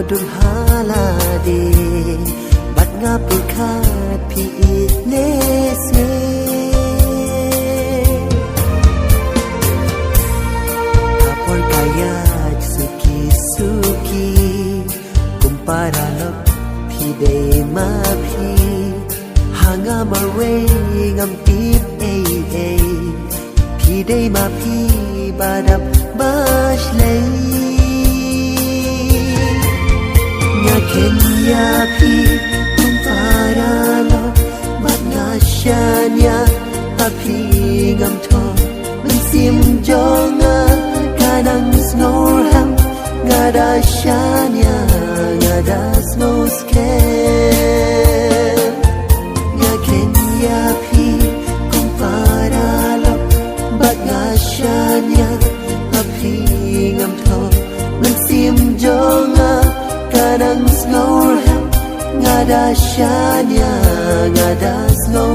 dum halade bat nga purkhat phi le se apor kaya suki suki kumpara lok phi de ma phi hanga marwe ngam tip ei phi de ma phi badap bash lei Kenya pi kumpara lo bat nga shanya api ngam tho ben sim jonga kanang snor ham nga da shanya nga da snow scare nga Kenya pi kumpara lo bat nga shanya api ngam tho ben sim jonga kanang snor ham nga da shanya nga da snow